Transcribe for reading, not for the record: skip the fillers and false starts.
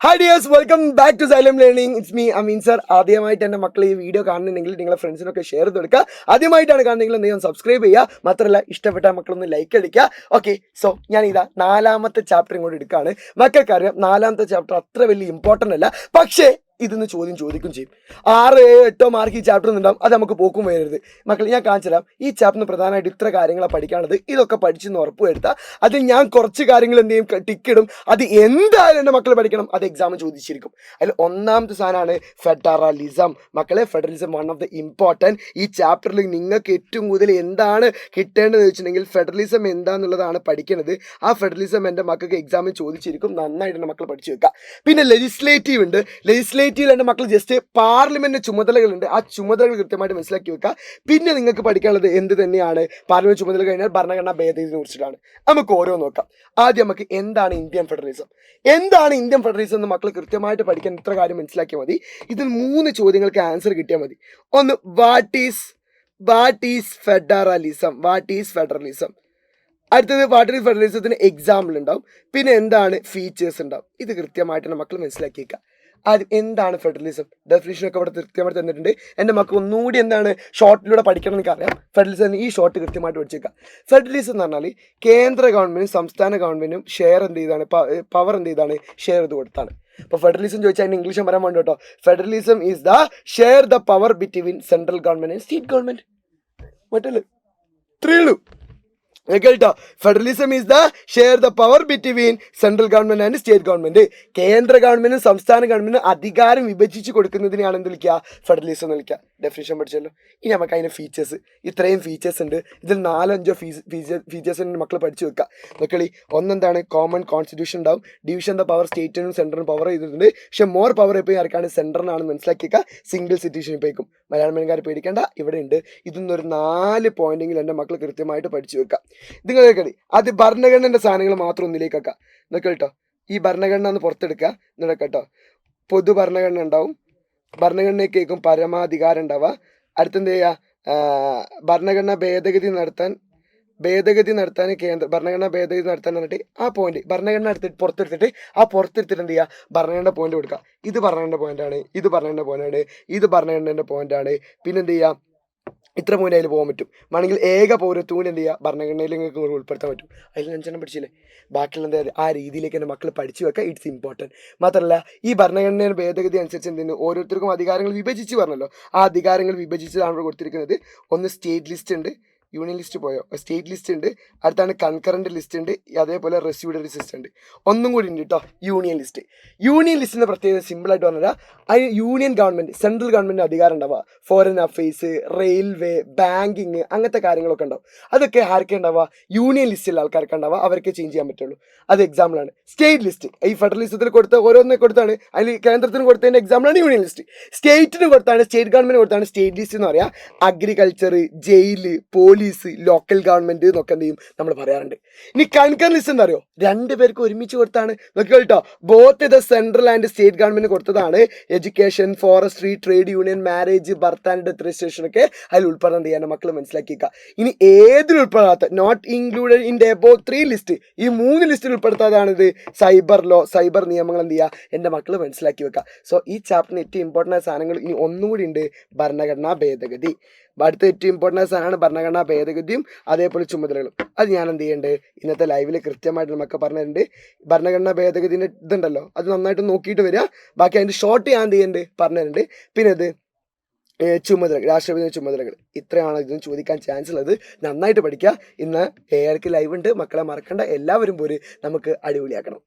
Hi dears, welcome back to Xylem learning. It's me Ameen sir. ആദ്യമായിട്ട് എൻ്റെ മക്കൾ ഈ വീഡിയോ കാണുന്നുണ്ടെങ്കിൽ നിങ്ങളെ ഫ്രണ്ട്സിനൊക്കെ ഷെയർ ചെയ്ത് കൊടുക്കുക. ആദ്യമായിട്ടാണ് കാണുന്നതെങ്കിൽ എന്തെങ്കിലും സബ്സ്ക്രൈബ് ചെയ്യുക. മാത്രമല്ല ഇഷ്ടപ്പെട്ട മക്കളൊന്ന് ലൈക്ക് അടിക്കുക. ഓക്കെ, സോ ഞാൻ ഇതാ 4ാമത്തെ ചാപ്റ്റർ ഇങ്ങോട്ട് എടുക്കുകയാണ്. മക്കൾക്കറിയാം 4ാമത്തെ ചാപ്റ്റർ അത്ര വലിയ ഇമ്പോർട്ടൻ്റ് അല്ല, പക്ഷേ ഇതിന്ന് ചോദ്യം ചോദിക്കും ചെയ്യും. 6, 8 മാർക്ക് ഈ ചാപ്റ്ററിൽ നിന്നുണ്ടാവും. അത് നമുക്ക് പോക്കും വരരുത്. മക്കൾ ഞാൻ കാണിച്ചു തരാം. ഈ ചാപ്റ്ററിന് പ്രധാനമായിട്ട് ഇത്ര കാര്യങ്ങളാണ് പഠിക്കാനുള്ളത്. ഇതൊക്കെ പഠിച്ചെന്ന് ഉറപ്പ് വരുത്താം. അത് ഞാൻ കുറച്ച് കാര്യങ്ങൾ എന്ത് ചെയ്യും, ടിക്കിടും. അത് എന്തായാലും എൻ്റെ മക്കൾ പഠിക്കണം. അത് എക്സാം ചോദിച്ചിരിക്കും. അതിൽ 1ാമത്തെ സാധനമാണ് ഫെഡറലിസം. മക്കളെ, federalism one of the important. ഈ ചാപ്റ്ററിൽ നിങ്ങൾക്ക് ഏറ്റവും കൂടുതൽ എന്താണ് കിട്ടേണ്ടതെന്ന് വെച്ചിട്ടുണ്ടെങ്കിൽ ഫെഡറലിസം എന്താണെന്നുള്ളതാണ് പഠിക്കുന്നത്. ആ ഫെഡറലിസം എൻ്റെ മക്കൾക്ക് എക്സാമിൽ ചോദിച്ചിരിക്കും. നന്നായിട്ട് എൻ്റെ മക്കൾ പഠിച്ചു വെക്കുക. പിന്നെ ലെജിസ്ലേറ്റീവ് ഉണ്ട്. ലെജിസ്ലേറ്റീവിൽ എൻ്റെ മക്കൾ ജസ്റ്റ് പാർലമെൻറ്റ് ചുമതലകളുണ്ട്. ആ ചുമതലകൾ കൃത്യമായിട്ട് മനസ്സിലാക്കി വെക്കുക. പിന്നെ നിങ്ങൾക്ക് പഠിക്കാനുള്ളത് എന്ത് തന്നെയാണ്, പാർലമെൻറ്റ് ചുമതല കഴിഞ്ഞാൽ ഭരണഘടനാ ഭേദഗതിയെ കുറിച്ചിട്ടാണ്. നമുക്ക് ഓരോ നോക്കാം. ആദ്യം നമുക്ക് എന്താണ് ഇന്ത്യൻ ഫെഡറലിസം, എന്താണ് ഇന്ത്യൻ ഫെഡറലിസം എന്ന് മക്കൾ കൃത്യമായിട്ട് പഠിക്കാൻ ഇത്ര കാര്യം മനസ്സിലാക്കിയാൽ മതി. ഇതിൽ 3 ചോദ്യങ്ങൾക്ക് ആൻസർ കിട്ടിയാൽ മതി. ഒന്ന്, what is federalism, what is federalism. അടുത്തത് വാട്ട് ഈസ് ഫെഡറലിസത്തിന് എക്സാമ്പിൾ ഉണ്ടാവും. പിന്നെ എന്താണ് ഫീച്ചേഴ്സ് ഉണ്ടാവും. ഇത് കൃത്യമായിട്ട് മക്കൾ മനസ്സിലാക്കിയേക്കുക. ആദ്യം എന്താണ് ഫെഡറലിസം, ഡെഫിനിഷനൊക്കെ ഇവിടെ കൃത്യമായിട്ട് തന്നിട്ടുണ്ട്. എൻ്റെ മക്കൾ ഒന്നുകൂടി എന്താണ് ഷോർട്ടിലൂടെ പഠിക്കണം എന്ന് അറിയാം. ഫെഡറലിസം ഈ ഷോർട്ട് കൃത്യമായിട്ട് പഠിച്ചേക്കാം. ഫെഡറലിസം എന്ന് പറഞ്ഞാൽ കേന്ദ്ര ഗവൺമെൻറ്റും സംസ്ഥാന ഗവൺമെൻറ്റും ഷെയർ എന്ത് ചെയ്താണ്, പവർ എന്ത് ചെയ്താണ്, ഷെയർ ചെയ്ത് കൊടുത്താണ്. ഇപ്പോൾ ഫെഡറലിസം ചോദിച്ചാൽ അതിന് ഇംഗ്ലീഷ് പറയാൻ വേണ്ടി കേട്ടോ. Federalism is the share the power between central government and state government. മറ്റല്ലേ, ഇത്രയേ ഉള്ളൂ കേട്ടോ. Federalism is the share the power between central government and state government. കേന്ദ്ര ഗവൺമെന്റും സംസ്ഥാന ഗവൺമെന്റും അധികാരം വിഭജിച്ച് കൊടുക്കുന്നതിനെയാണ് എന്ത് വിളിക്കുക, ഫെഡറലിസം എന്ന് വിളിക്കുക. ഡെഫിനിഷൻ പഠിച്ചല്ലോ. ഇനി നമുക്ക് അതിൻ്റെ ഫീച്ചേഴ്സ്, ഇത്രയും ഫീച്ചേഴ്സ് ഉണ്ട്. ഇതിൽ 4-5 ഫീച്ചേഴ്സ് മക്കൾ പഠിച്ചു വെക്കുക. നോക്കളി, ഒന്നെന്താണ്, കോമൺ കോൺസ്റ്റിറ്റ്യൂഷൻ ഉണ്ടാവും. ഡിവിഷൻ ദ പവർ സ്റ്റേറ്റിനും സെൻട്രലിനും പവർ ചെയ്തിട്ടുണ്ട്. പക്ഷെ മോർ പവർ എപ്പോഴും ആർക്കാണ്, സെൻട്രലിനാണ് മനസ്സിലാക്കിയേക്കുക. സിംഗിൾ സിറ്റിസൺ ഇപ്പോഴേക്കും മലയാളക്കാർ പേടിക്കേണ്ട, ഇവിടെ ഉണ്ട്. ഇതൊന്നൊരു 4 പോയിന്റെങ്കിലും എൻ്റെ മക്കൾ കൃത്യമായിട്ട് പഠിച്ചു വെക്കുക. നിങ്ങൾ കേൾക്കണേ, അത് ഭരണഘടനയുടെ സാധനങ്ങൾ മാത്രം ഒന്നിലേക്ക് വെക്കുക. എന്നൊക്കെ കേട്ടോ, ഈ ഭരണഘടന ഒന്ന് പുറത്തെടുക്കുക. എന്നിട്ട് കേട്ടോ, പൊതു ഭരണഘടന ഉണ്ടാവും. ഭരണഘടനയ്ക്ക് കേൾക്കും പരമാധികാരം ഉണ്ടാവുക. അടുത്തെന്ത് ചെയ്യുക, ഭരണഘടന ഭേദഗതി നടത്താൻ ഭരണഘടന ഭേദഗതി നടത്താൻ പറഞ്ഞിട്ട് ആ പോയിന്റ് ഭരണഘടന പുറത്തെടുത്തിട്ട് എന്ത് ചെയ്യുക, ഭരണഘടന പോയിന്റ് കൊടുക്കുക. ഇത് ഭരണഘടന പോയിന്റാണ്, ഇത് ഭരണഘടന പോയിന്റാണ്, ഇത് ഭരണഘടനയുടെ പോയിന്റാണ്. പിന്നെ എന്ത് ചെയ്യുക, ഇത്ര പോയിന്റ് അതിൽ പോകാൻ പറ്റും. വേണമെങ്കിൽ ഏക പൗരത്വം കൂടി എന്ത് ചെയ്യുക, ഭരണഘടനയിൽ നിങ്ങൾക്ക് ഉൾപ്പെടുത്താൻ പറ്റും. അതിൽ 5 പഠിച്ചില്ലേ. ബാക്കിയുള്ള എന്താ, ആ രീതിയിലേക്ക് എൻ്റെ മക്കൾ പഠിച്ചു വെക്കുക. It's important. മാത്രമല്ല, ഈ ഭരണഘടനയുടെ ഭേദഗതി അനുസരിച്ച് എന്തിന് ഓരോരുത്തർക്കും അധികാരങ്ങൾ വിഭജിച്ച് പറഞ്ഞല്ലോ. ആ അധികാരങ്ങൾ വിഭജിച്ചതാണ് കൊടുത്തിരിക്കുന്നത്. ഒന്ന് സ്റ്റേറ്റ് ലിസ്റ്റ് ഉണ്ട്, യൂണിയൻ ലിസ്റ്റ് പോയോ, സ്റ്റേറ്റ് ലിസ്റ്റ് ഉണ്ട്. അടുത്താണ് കൺകറൻറ്റ് ലിസ്റ്റ് ഉണ്ട്, അതേപോലെ റെസിഡ്യൂറി സിസ്റ്റം ഉണ്ട്. ഒന്നും കൂടി ഉണ്ട് കേട്ടോ, യൂണിയൻ ലിസ്റ്റ്. യൂണിയൻ ലിസ്റ്റിൻ്റെ പ്രത്യേകത സിമ്പിളായിട്ട് പറഞ്ഞാൽ അതിന് യൂണിയൻ ഗവൺമെൻറ്, സെൻട്രൽ ഗവൺമെൻറ് അധികാരം ഉണ്ടാവുക. ഫോറിൻ അഫയേഴ്സ്, റെയിൽവേ, ബാങ്കിങ്, അങ്ങനത്തെ കാര്യങ്ങളൊക്കെ ഉണ്ടാവും. അതൊക്കെ ആർക്കെ ഉണ്ടാവുക, യൂണിയൻ ലിസ്റ്റിലുള്ള ആൾക്കാർക്ക് ഉണ്ടാവുക. അവർക്ക് ചേഞ്ച് ചെയ്യാൻ പറ്റുള്ളൂ. അത് എക്സാമ്പിളാണ്. സ്റ്റേറ്റ് ലിസ്റ്റ് ഈ ഫെഡറലിസത്തിൽ കൊടുത്ത ഓരോന്നെ കൊടുത്താണ്. അതിൽ കേന്ദ്രത്തിന് കൊടുത്തതിൻ്റെ എക്സാമ്പിളാണ് യൂണിയൻ ലിസ്റ്റ്. സ്റ്റേറ്റിന് കൊടുത്താണ്, സ്റ്റേറ്റ് ഗവൺമെൻറ് കൊടുത്താണ് സ്റ്റേറ്റ് ലിസ്റ്റ് എന്ന് പറയാം. Agriculture, jail, police, local government എന്നൊക്കെ എന്ത് ചെയ്യും നമ്മൾ പറയാറുണ്ട്. ഇനി കൺകറന്റ് ലിസ്റ്റ് എന്താ അറിയോ, 2 പേർക്ക് ഒരുമിച്ച് കൊടുത്താണ്. നോക്കി കേട്ടോ, both the central and state government കൊടുത്തതാണ്. Education, forestry, trade union, marriage, birth and death registration ഒക്കെ അതിൽ ഉൾപ്പെടാൻ ചെയ്യാൻ മക്കൾ മനസ്സിലാക്കിയേക്കുക. ഇനി ഏതിൽ ഉൾപ്പെടാത്ത, not included in the above 3 list, ഈ 3 ലിസ്റ്റിൽ ഉൾപ്പെടുത്താതാണ് ഇത് സൈബർ ലോ, സൈബർ നിയമങ്ങൾ എന്ത് ചെയ്യുക, എൻ്റെ മക്കൾ മനസ്സിലാക്കി വെക്കുക. സോ ഈ ചാപ്റ്ററിന് ഏറ്റവും ഇമ്പോർട്ടൻ്റ് ആയ സാധനങ്ങൾ ഇനി ഒന്നുകൂടി ഉണ്ട്, ഭരണഘടനാ ഭേദഗതി. അടുത്ത ഏറ്റവും ഇമ്പോർട്ടൻ്റ് സാധനമാണ് ഭരണഘടനാ ഭേദഗതിയും അതേപോലെ ചുമതലകളും. അത് ഞാൻ എന്ത് ചെയ്യേണ്ടത്, ഇന്നത്തെ ലൈവിൽ കൃത്യമായിട്ട് നമുക്ക് പറഞ്ഞിട്ടുണ്ട്. ഭരണഘടനാ ഭേദഗതിൻ്റെ ഇതുണ്ടല്ലോ, അത് നന്നായിട്ട് നോക്കിയിട്ട് വരിക. ബാക്കി അതിൻ്റെ ഷോർട്ട് ഞാൻ എന്ത് ചെയ്യേണ്ടത് പറഞ്ഞിട്ടുണ്ട്. പിന്നെ ഇത് ചുമതലകൾ, രാഷ്ട്രപതിയുടെ ചുമതലകൾ. ഇത്രയാണ് ഇതിന് ചോദിക്കാൻ ചാൻസ് ഉള്ളത്. നന്നായിട്ട് പഠിക്കുക. ഇന്ന് 7:00 ലൈവ് ഉണ്ട്, മക്കളെ മറക്കണ്ട. എല്ലാവരും പോര്, നമുക്ക് അടിപൊളിയാക്കണം.